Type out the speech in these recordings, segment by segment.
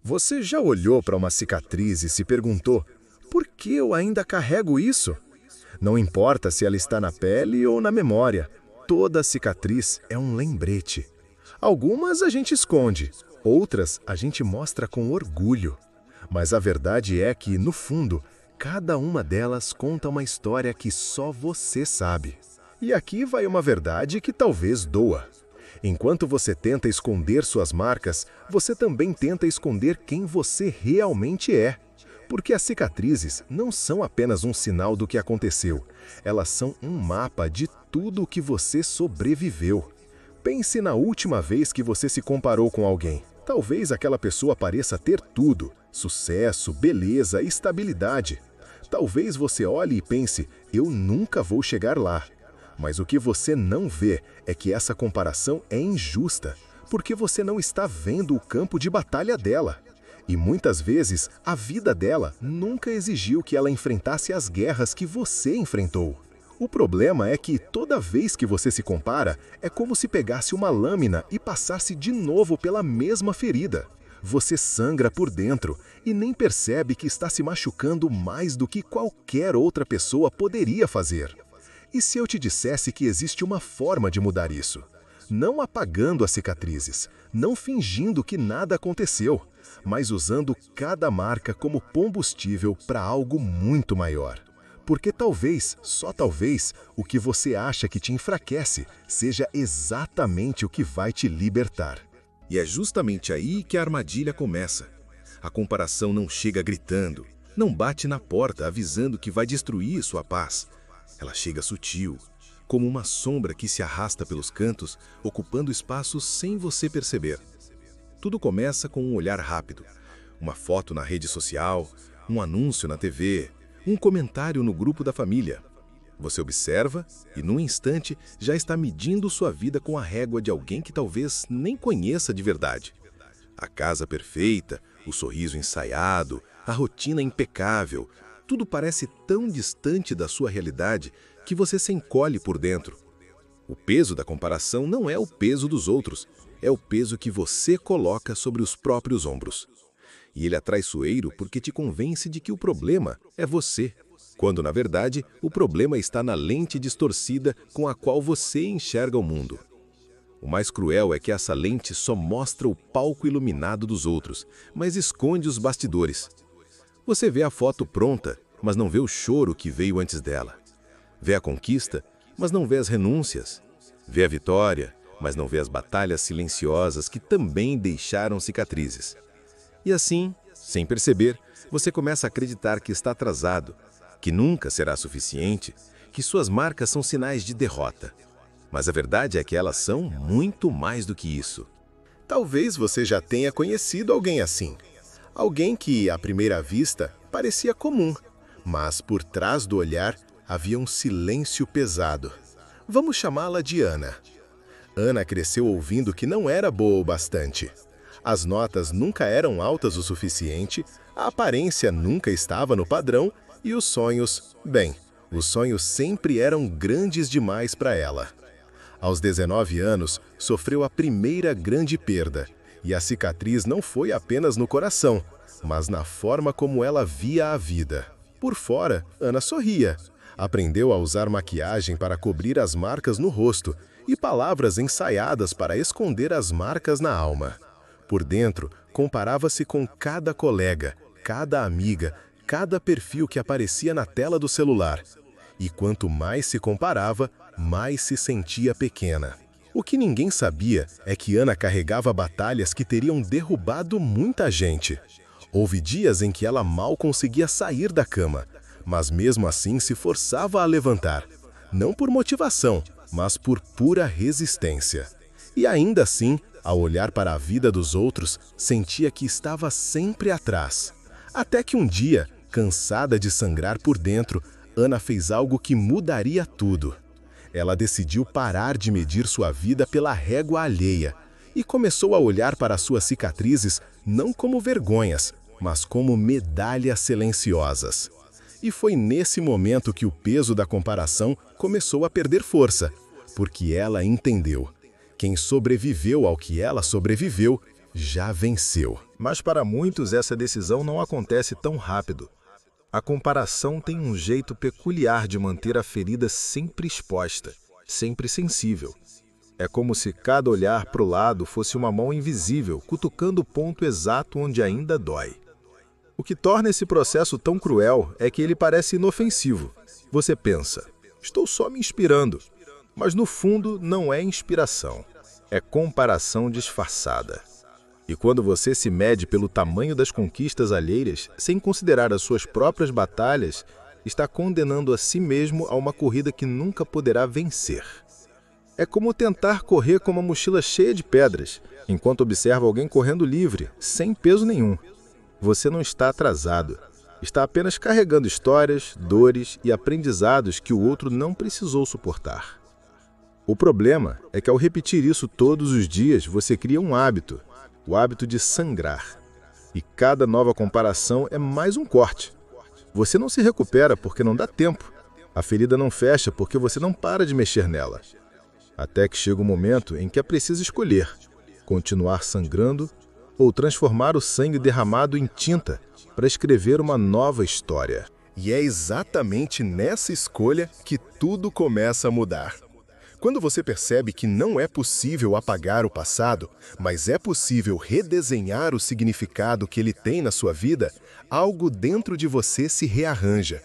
Você já olhou para uma cicatriz e se perguntou: por que eu ainda carrego isso? Não importa se ela está na pele ou na memória, toda cicatriz é um lembrete. Algumas a gente esconde, outras a gente mostra com orgulho. Mas a verdade é que, no fundo, cada uma delas conta uma história que só você sabe. E aqui vai uma verdade que talvez doa. Enquanto você tenta esconder suas marcas, você também tenta esconder quem você realmente é. Porque as cicatrizes não são apenas um sinal do que aconteceu, elas são um mapa de tudo o que você sobreviveu. Pense na última vez que você se comparou com alguém. Talvez aquela pessoa pareça ter tudo: sucesso, beleza, estabilidade. Talvez você olhe e pense: eu nunca vou chegar lá. Mas o que você não vê é que essa comparação é injusta, porque você não está vendo o campo de batalha dela. E muitas vezes, a vida dela nunca exigiu que ela enfrentasse as guerras que você enfrentou. O problema é que toda vez que você se compara, é como se pegasse uma lâmina e passasse de novo pela mesma ferida. Você sangra por dentro e nem percebe que está se machucando mais do que qualquer outra pessoa poderia fazer. E se eu te dissesse que existe uma forma de mudar isso? Não apagando as cicatrizes, não fingindo que nada aconteceu, mas usando cada marca como combustível para algo muito maior. Porque talvez, só talvez, o que você acha que te enfraquece seja exatamente o que vai te libertar. E é justamente aí que a armadilha começa. A comparação não chega gritando, não bate na porta avisando que vai destruir sua paz. Ela chega sutil, como uma sombra que se arrasta pelos cantos, ocupando espaço sem você perceber. Tudo começa com um olhar rápido, uma foto na rede social, um anúncio na TV, um comentário no grupo da família. Você observa e, num instante, já está medindo sua vida com a régua de alguém que talvez nem conheça de verdade. A casa perfeita, o sorriso ensaiado, a rotina impecável, tudo parece tão distante da sua realidade que você se encolhe por dentro. O peso da comparação não é o peso dos outros, é o peso que você coloca sobre os próprios ombros. E ele é traiçoeiro porque te convence de que o problema é você, quando, na verdade, o problema está na lente distorcida com a qual você enxerga o mundo. O mais cruel é que essa lente só mostra o palco iluminado dos outros, mas esconde os bastidores. Você vê a foto pronta, mas não vê o choro que veio antes dela. Vê a conquista, mas não vê as renúncias. Vê a vitória, mas não vê as batalhas silenciosas que também deixaram cicatrizes. E assim, sem perceber, você começa a acreditar que está atrasado, que nunca será suficiente, que suas marcas são sinais de derrota. Mas a verdade é que elas são muito mais do que isso. Talvez você já tenha conhecido alguém assim. Alguém que, à primeira vista, parecia comum, mas por trás do olhar havia um silêncio pesado. Vamos chamá-la de Ana. Ana cresceu ouvindo que não era boa o bastante. As notas nunca eram altas o suficiente, a aparência nunca estava no padrão e os sonhos, bem, os sonhos sempre eram grandes demais para ela. Aos 19 anos, sofreu a primeira grande perda, e a cicatriz não foi apenas no coração, mas na forma como ela via a vida. Por fora, Ana sorria. Aprendeu a usar maquiagem para cobrir as marcas no rosto e palavras ensaiadas para esconder as marcas na alma. Por dentro, comparava-se com cada colega, cada amiga, cada perfil que aparecia na tela do celular. E quanto mais se comparava, mais se sentia pequena. O que ninguém sabia é que Ana carregava batalhas que teriam derrubado muita gente. Houve dias em que ela mal conseguia sair da cama, mas mesmo assim se forçava a levantar. Não por motivação, mas por pura resistência. E ainda assim, ao olhar para a vida dos outros, sentia que estava sempre atrás. Até que um dia, cansada de sangrar por dentro, Ana fez algo que mudaria tudo. Ela decidiu parar de medir sua vida pela régua alheia e começou a olhar para suas cicatrizes não como vergonhas, mas como medalhas silenciosas. E foi nesse momento que o peso da comparação começou a perder força, porque ela entendeu: quem sobreviveu ao que ela sobreviveu já venceu. Mas para muitos essa decisão não acontece tão rápido. A comparação tem um jeito peculiar de manter a ferida sempre exposta, sempre sensível. É como se cada olhar para o lado fosse uma mão invisível, cutucando o ponto exato onde ainda dói. O que torna esse processo tão cruel é que ele parece inofensivo. Você pensa, estou só me inspirando. Mas no fundo não é inspiração, é comparação disfarçada. E quando você se mede pelo tamanho das conquistas alheiras, sem considerar as suas próprias batalhas, está condenando a si mesmo a uma corrida que nunca poderá vencer. É como tentar correr com uma mochila cheia de pedras, enquanto observa alguém correndo livre, sem peso nenhum. Você não está atrasado. Está apenas carregando histórias, dores e aprendizados que o outro não precisou suportar. O problema é que ao repetir isso todos os dias, você cria um hábito, o hábito de sangrar. E cada nova comparação é mais um corte. Você não se recupera porque não dá tempo. A ferida não fecha porque você não para de mexer nela. Até que chega o momento em que é preciso escolher, continuar sangrando ou transformar o sangue derramado em tinta para escrever uma nova história. E é exatamente nessa escolha que tudo começa a mudar. Quando você percebe que não é possível apagar o passado, mas é possível redesenhar o significado que ele tem na sua vida, algo dentro de você se rearranja.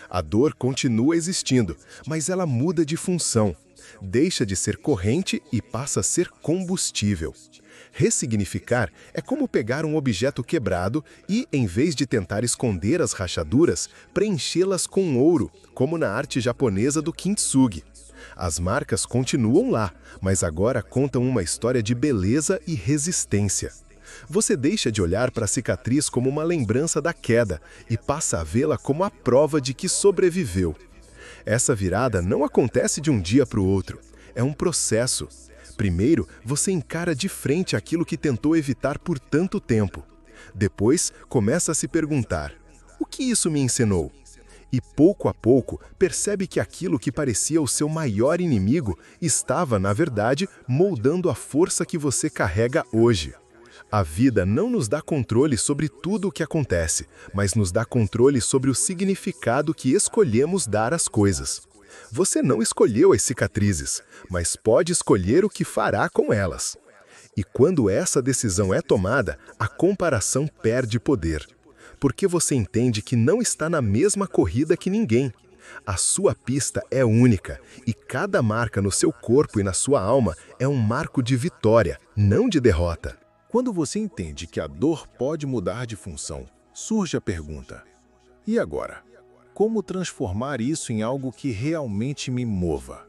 A dor continua existindo, mas ela muda de função. Deixa de ser corrente e passa a ser combustível. Ressignificar é como pegar um objeto quebrado e, em vez de tentar esconder as rachaduras, preenchê-las com ouro, como na arte japonesa do kintsugi. As marcas continuam lá, mas agora contam uma história de beleza e resistência. Você deixa de olhar para a cicatriz como uma lembrança da queda e passa a vê-la como a prova de que sobreviveu. Essa virada não acontece de um dia para o outro. É um processo. Primeiro, você encara de frente aquilo que tentou evitar por tanto tempo. Depois, começa a se perguntar, o que isso me ensinou? E pouco a pouco, percebe que aquilo que parecia o seu maior inimigo estava, na verdade, moldando a força que você carrega hoje. A vida não nos dá controle sobre tudo o que acontece, mas nos dá controle sobre o significado que escolhemos dar às coisas. Você não escolheu as cicatrizes, mas pode escolher o que fará com elas. E quando essa decisão é tomada, a comparação perde poder. Porque você entende que não está na mesma corrida que ninguém. A sua pista é única, e cada marca no seu corpo e na sua alma é um marco de vitória, não de derrota. Quando você entende que a dor pode mudar de função, surge a pergunta: e agora? Como transformar isso em algo que realmente me mova?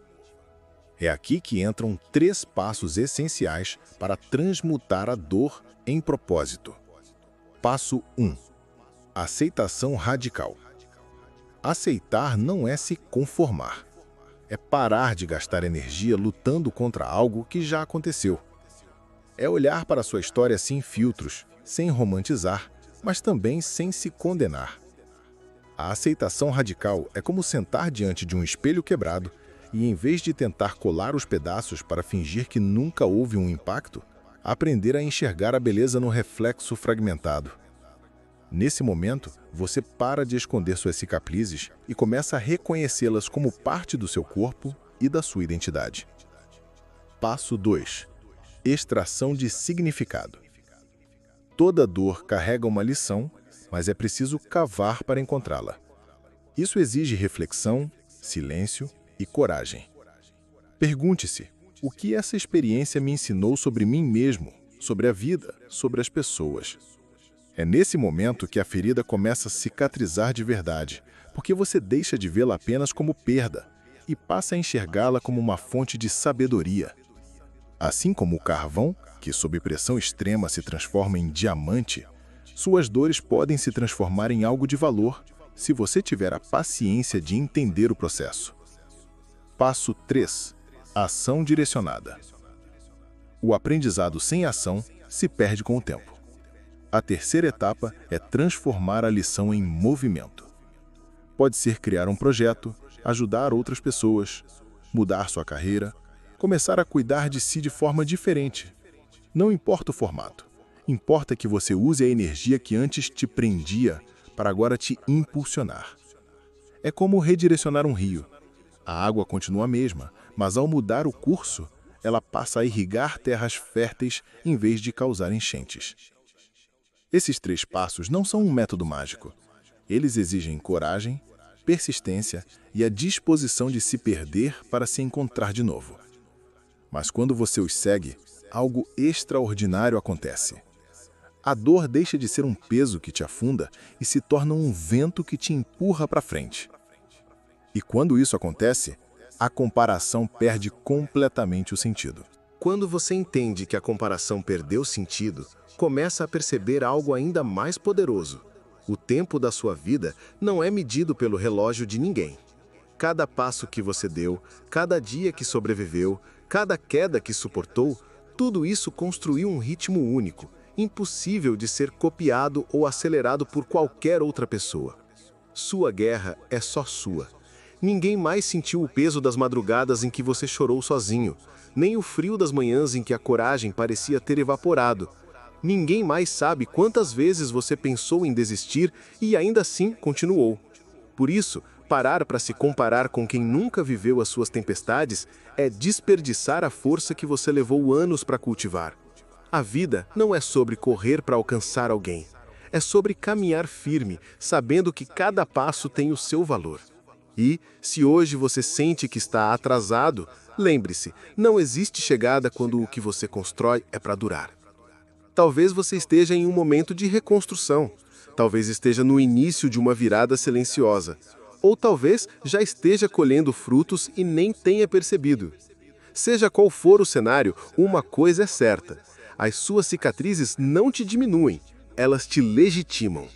É aqui que entram 3 passos essenciais para transmutar a dor em propósito. Passo 1. Aceitação radical. Aceitar não é se conformar. É parar de gastar energia lutando contra algo que já aconteceu. É olhar para sua história sem filtros, sem romantizar, mas também sem se condenar. A aceitação radical é como sentar diante de um espelho quebrado e, em vez de tentar colar os pedaços para fingir que nunca houve um impacto, aprender a enxergar a beleza no reflexo fragmentado. Nesse momento, você para de esconder suas cicatrizes e começa a reconhecê-las como parte do seu corpo e da sua identidade. Passo 2. Extração de significado. Toda dor carrega uma lição, mas é preciso cavar para encontrá-la. Isso exige reflexão, silêncio e coragem. Pergunte-se, o que essa experiência me ensinou sobre mim mesmo, sobre a vida, sobre as pessoas? É nesse momento que a ferida começa a cicatrizar de verdade, porque você deixa de vê-la apenas como perda e passa a enxergá-la como uma fonte de sabedoria. Assim como o carvão, que sob pressão extrema se transforma em diamante, suas dores podem se transformar em algo de valor se você tiver a paciência de entender o processo. Passo 3. Ação direcionada. O aprendizado sem ação se perde com o tempo. A terceira etapa é transformar a lição em movimento. Pode ser criar um projeto, ajudar outras pessoas, mudar sua carreira, começar a cuidar de si de forma diferente. Não importa o formato. Importa que você use a energia que antes te prendia para agora te impulsionar. É como redirecionar um rio. A água continua a mesma, mas ao mudar o curso, ela passa a irrigar terras férteis em vez de causar enchentes. Esses 3 passos não são um método mágico. Eles exigem coragem, persistência e a disposição de se perder para se encontrar de novo. Mas quando você os segue, algo extraordinário acontece. A dor deixa de ser um peso que te afunda e se torna um vento que te empurra para frente. E quando isso acontece, a comparação perde completamente o sentido. Quando você entende que a comparação perdeu sentido, começa a perceber algo ainda mais poderoso. O tempo da sua vida não é medido pelo relógio de ninguém. Cada passo que você deu, cada dia que sobreviveu, cada queda que suportou, tudo isso construiu um ritmo único, impossível de ser copiado ou acelerado por qualquer outra pessoa. Sua guerra é só sua. Ninguém mais sentiu o peso das madrugadas em que você chorou sozinho, nem o frio das manhãs em que a coragem parecia ter evaporado. Ninguém mais sabe quantas vezes você pensou em desistir e ainda assim continuou. Por isso, parar para se comparar com quem nunca viveu as suas tempestades é desperdiçar a força que você levou anos para cultivar. A vida não é sobre correr para alcançar alguém. É sobre caminhar firme, sabendo que cada passo tem o seu valor. E, se hoje você sente que está atrasado, lembre-se, não existe chegada quando o que você constrói é para durar. Talvez você esteja em um momento de reconstrução. Talvez esteja no início de uma virada silenciosa. Ou talvez já esteja colhendo frutos e nem tenha percebido. Seja qual for o cenário, uma coisa é certa. As suas cicatrizes não te diminuem, elas te legitimam.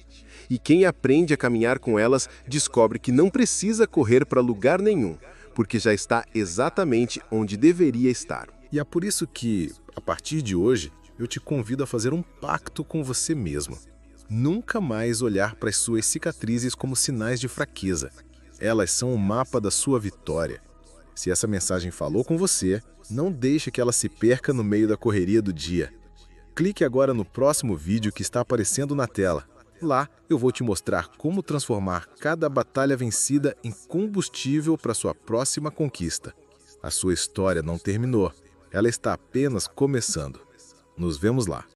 E quem aprende a caminhar com elas descobre que não precisa correr para lugar nenhum, porque já está exatamente onde deveria estar. E é por isso que, a partir de hoje, eu te convido a fazer um pacto com você mesmo. Nunca mais olhar para as suas cicatrizes como sinais de fraqueza. Elas são o mapa da sua vitória. Se essa mensagem falou com você, não deixe que ela se perca no meio da correria do dia. Clique agora no próximo vídeo que está aparecendo na tela. Lá eu vou te mostrar como transformar cada batalha vencida em combustível para sua próxima conquista. A sua história não terminou, ela está apenas começando. Nos vemos lá.